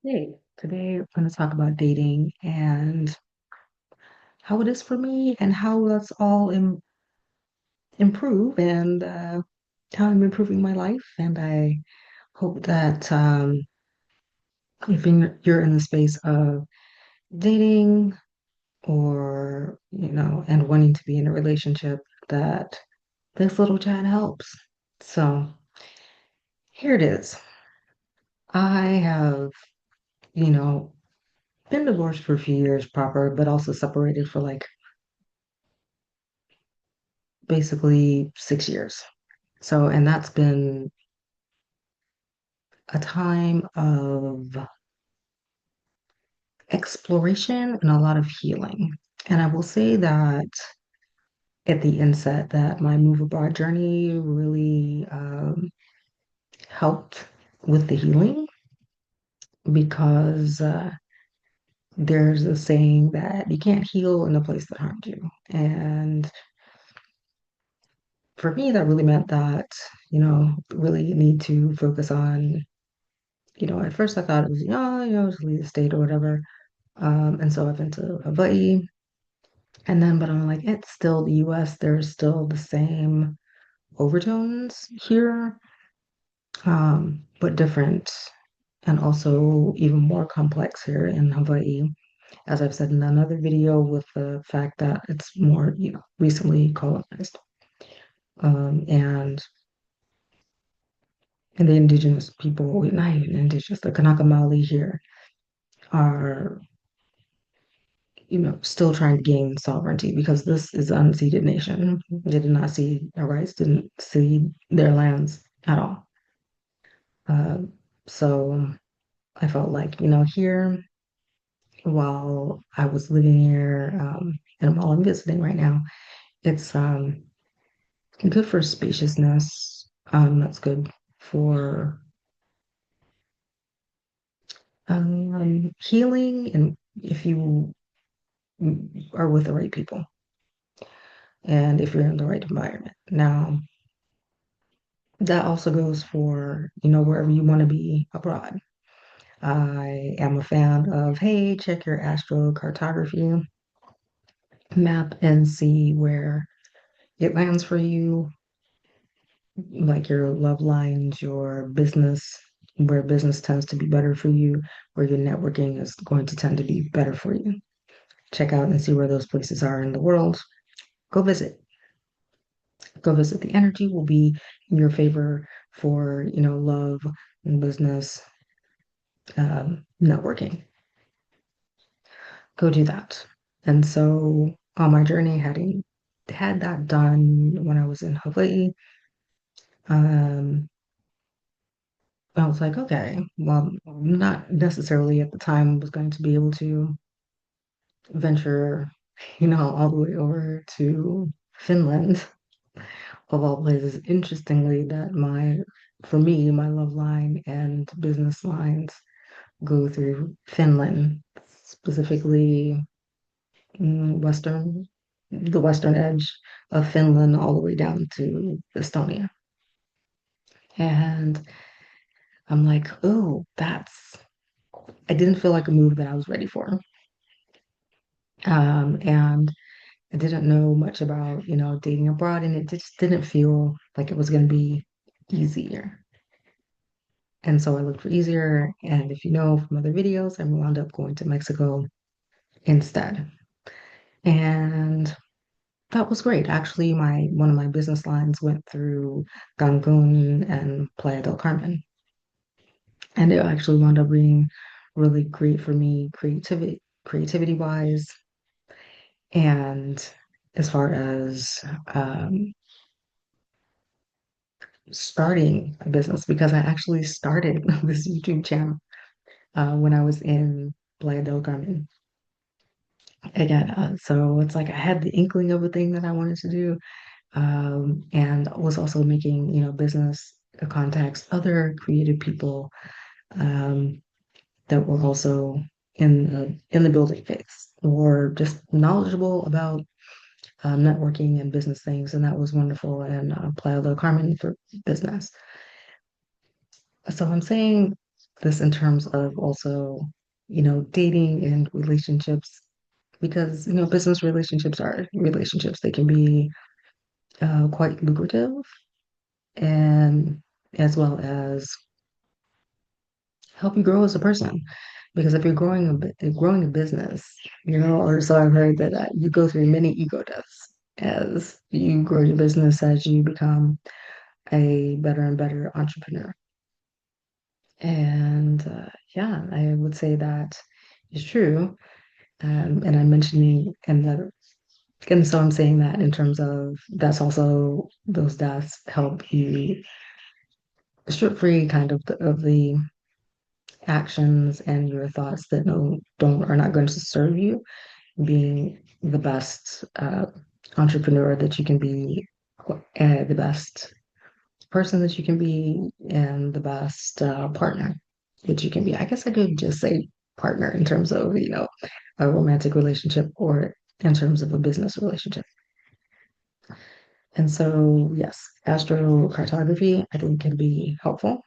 Hey, today we're going to talk about dating and how it is for me and how let's all improve and how I'm improving my life. And I hope that if you're in the space of dating or, and wanting to be in a relationship, that this little chat helps. So here it is. I have, you know, been divorced for a few years proper, but also separated for like basically 6 years. So, and that's been a time of exploration and a lot of healing. And I will say that at the inset that my move abroad journey really helped with the healing because there's a saying that you can't heal in a place that harmed you. And for me, that really meant that, really need to focus on, at first I thought it was, just leave the state or whatever. And so I've been to Hawaii. And then, but I'm like, it's still the US. There's still the same overtones here, but different and also even more complex here in Hawaii. As I've said in another video, with the fact that it's more, recently colonized. And the indigenous people, not even indigenous, the Kanaka Maoli here are still trying to gain sovereignty because this is an unceded nation. They did not cede their rights, didn't cede their lands at all. Uh, so I felt like, here, while I was living here, and while I'm visiting right now, it's good for spaciousness. That's good for healing, and if you are with the right people and if you're in the right environment. Now, that also goes for, wherever you want to be abroad. I am a fan of, hey, check your astrocartography map and see where it lands for you, like your love lines, your business, where business tends to be better for you, where your networking is going to tend to be better for you. Check out and see where those places are in the world. Go visit. Go visit. The energy will be in your favor for, love and business, networking. Go do that. And so on my journey, having had that done when I was in Hawaii, um, I was like, okay, well, not necessarily at the time was going to be able to venture, all the way over to Finland, of all places. Interestingly, that for me, my love line and business lines go through Finland, specifically the western edge of Finland, all the way down to Estonia. And I'm like, oh, I didn't feel like a move that I was ready for. And I didn't know much about, dating abroad, and it just didn't feel like it was going to be easier. And so I looked for easier. And if you know from other videos, I wound up going to Mexico instead. And that was great. Actually, my one of my business lines went through Cancun and Playa del Carmen. And it actually wound up being really great for me, creativity wise, and as far as starting a business, because I actually started this YouTube channel when I was in Playa del Carmen. Again, so it's like I had the inkling of a thing that I wanted to do, and was also making, business contacts, other creative people um, that were also in the building phase or just knowledgeable about networking and business things, and that was wonderful. And Playa del Carmen for business. So I'm saying this in terms of also, dating and relationships, because, business relationships are relationships. They can be quite lucrative, and as well as help you grow as a person. Because if you're growing a business, or so I've heard that you go through many ego deaths as you grow your business, as you become a better and better entrepreneur. And yeah, I would say that is true. And I'm mentioning, and so I'm saying that in terms of that's also those deaths help you strip free kind of the actions and your thoughts that don't are not going to serve you, being the best entrepreneur that you can be, the best person that you can be, and the best partner that you can be. I guess I could just say partner in terms of, a romantic relationship or in terms of a business relationship. And so, yes, astrocartography, I think, can be helpful.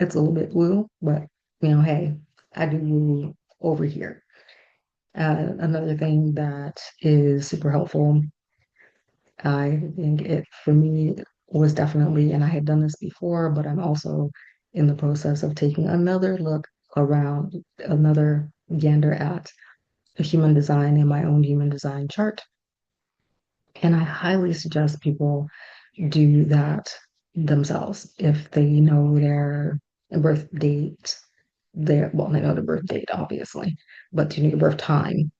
It's a little bit woo, but hey, I do woo over here. Another thing that is super helpful, I think it for me was definitely, and I had done this before, but I'm also in the process of taking another look around, another gander at human design and my own human design chart. And I highly suggest people do that themselves if they know their birth date, they know the birth date, obviously, but you need your birth time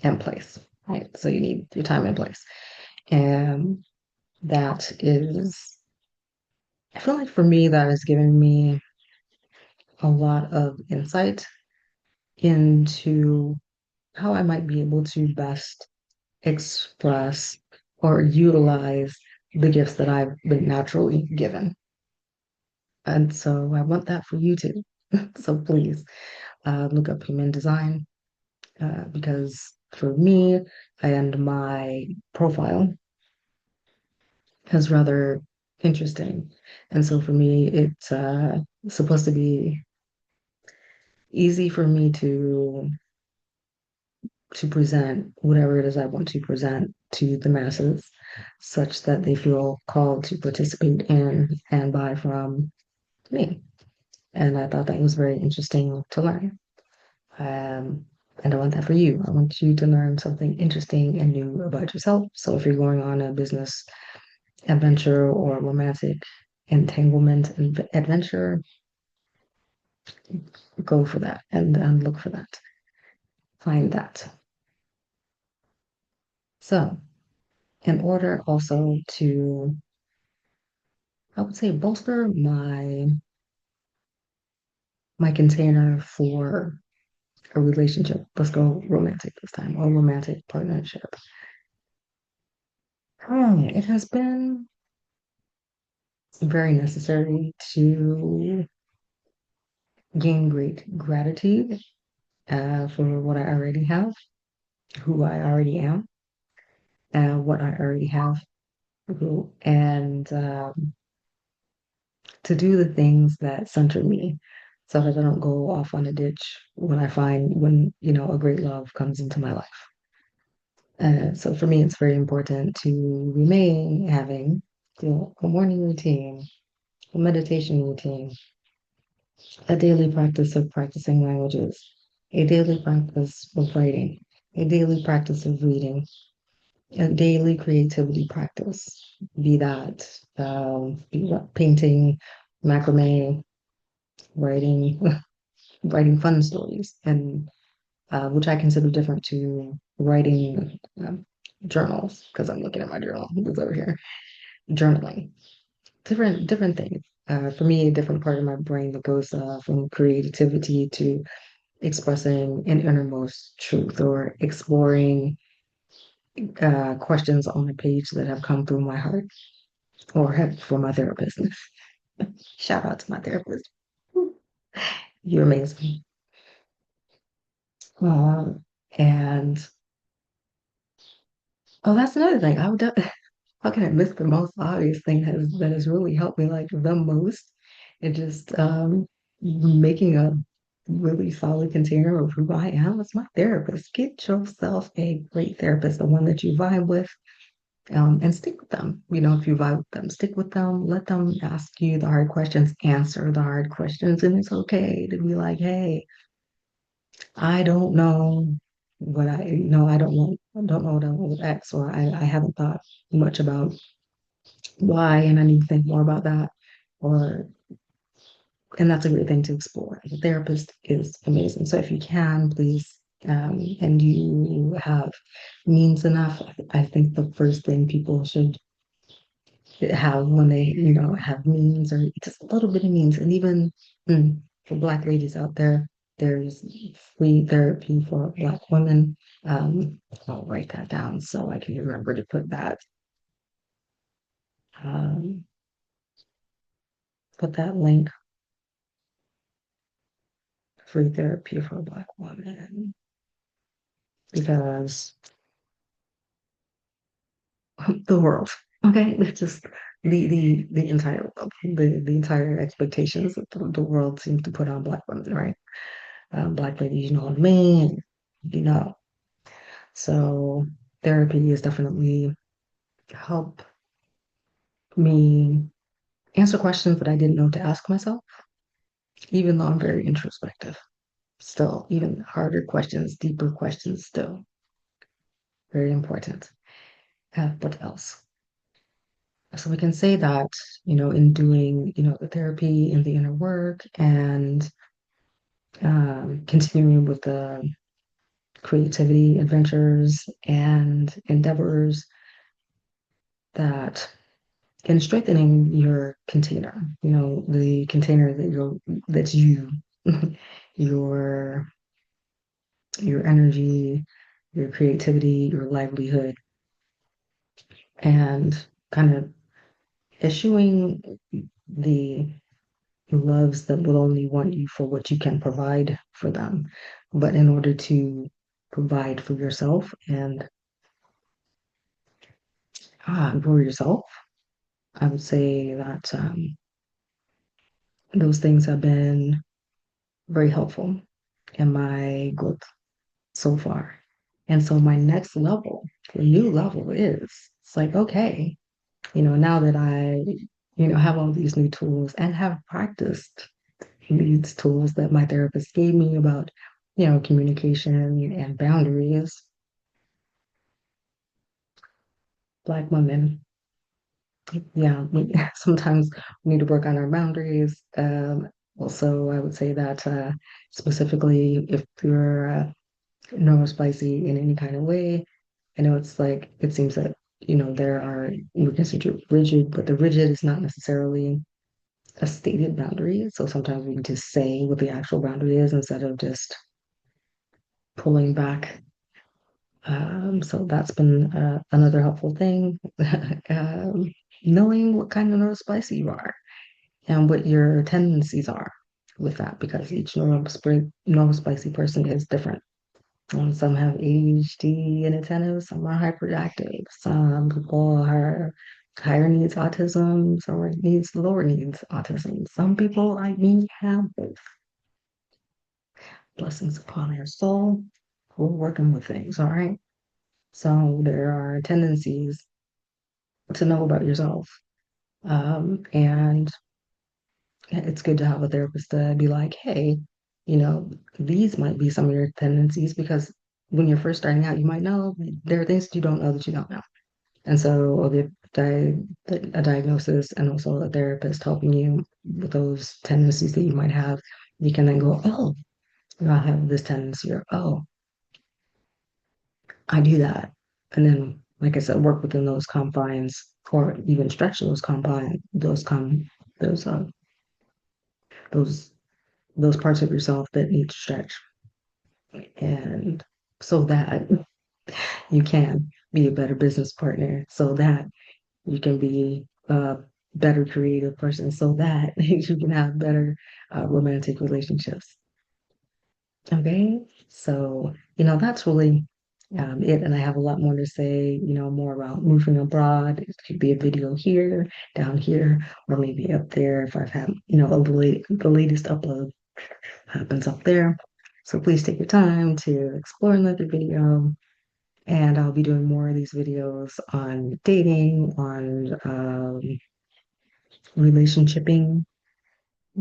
and place, right? So you need your time and place. And that is, I feel like for me, that has given me a lot of insight into how I might be able to best express or utilize the gifts that I've been naturally given. And so I want that for you too. So please look up human design because for me and my profile is rather interesting. And so for me, it's supposed to be easy for me to present whatever it is I want to present to the masses, such that they feel called to participate in and buy from me. And I thought that was very interesting to learn. Um, and I want that for you. I want you to learn something interesting and new about yourself. So if you're going on a business adventure or romantic entanglement and adventure, go for that and look for that. Find that. So, in order also to, I would say, bolster my container for a relationship. Let's go romantic this time, or romantic partnership. It has been very necessary to gain great gratitude for what I already have, who I already am, what I already have, and to do the things that center me so that I don't go off on a ditch when a great love comes into my life. So for me, it's very important to remain having a morning routine, a meditation routine, a daily practice of practicing languages, a daily practice of writing, a daily practice of reading, a daily creativity practice, be that painting, macrame, writing, writing fun stories, and which I consider different to writing journals because I'm looking at my journal. It's over here. Journaling, different things. For me, a different part of my brain that goes from creativity to expressing an innermost truth or exploring questions on the page that have come through my heart or have for my therapist. Shout out to my therapist. You're amazing. And oh, that's another thing. How can I miss the most obvious thing that has really helped me like the most? It just making a really solid container of who I am as my therapist. Get yourself a great therapist, the one that you vibe with, and stick with them. If you vibe with them, stick with them, let them ask you the hard questions, answer the hard questions, and it's okay to be like, hey, I don't know I don't know what I want with X, or I haven't thought much about Y, and I need to think more about that. Or, and that's a great thing to explore. The therapist is amazing. So if you can, please, and you have means enough, I think the first thing people should have when they, have means, or just a little bit of means. And even for Black ladies out there, there's free therapy for Black women. I'll write that down so I can remember to um, put that link, free therapy for Black women, because the world, okay, it's just the entire world, the entire expectations that the world seems to put on Black women, right? Black ladies, you know what I mean? You know. So therapy is definitely help me answer questions that I didn't know to ask myself, even though I'm very introspective. Still, even harder questions, deeper questions, still very important. What else? So we can say that, in doing, the therapy and the inner work, and continuing with the creativity, adventures, and endeavors, that in strengthening your container, the container that's you, your your energy, your creativity, your livelihood, and kind of eschewing the loves that will only want you for what you can provide for them. But in order to provide for yourself and for yourself, I would say that those things have been very helpful in my growth so far. And so my next level, the new level is, it's like, okay, now that I, have all these new tools and have practiced these tools that my therapist gave me about, communication and boundaries, Black women, yeah, sometimes we need to work on our boundaries. Also, I would say that specifically if you're neurospicy in any kind of way, I know it's like, it seems that, there are, we consider rigid, but the rigid is not necessarily a stated boundary. So sometimes we can just say what the actual boundary is instead of just pulling back. So that's been another helpful thing. um, Knowing what kind of neurospicy you are and what your tendencies are with that, because each neurospicy person is different. Some have ADHD and attentive, some are hyperactive, some people are higher needs autism, some are needs lower needs autism. Some people like me have both. Blessings upon our soul. We're working with things, all right? So there are tendencies to know about yourself. And it's good to have a therapist to be like, hey, you know, these might be some of your tendencies, because when you're first starting out, you might know there are things that you don't know that you don't know. And so a diagnosis and also a therapist helping you with those tendencies that you might have, you can then go, oh, I have this tendency, or oh, I do that. And then, like I said, work within those confines, or even stretch those confines, those those those parts of yourself that need to stretch, and so that you can be a better business partner, so that you can be a better creative person, so that you can have better romantic relationships. Okay, so that's really And I have a lot more to say, more about moving abroad. It could be a video here, down here, or maybe up there if I've had, the latest upload happens up there. So please take your time to explore another video. And I'll be doing more of these videos on dating, on relationshiping,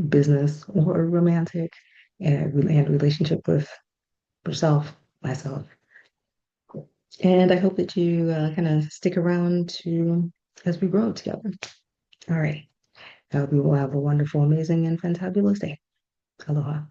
business or romantic, and relationship with yourself, myself. And I hope that you kind of stick around to as we grow together. All right. I hope you will have a wonderful, amazing, and fantabulous day. Aloha.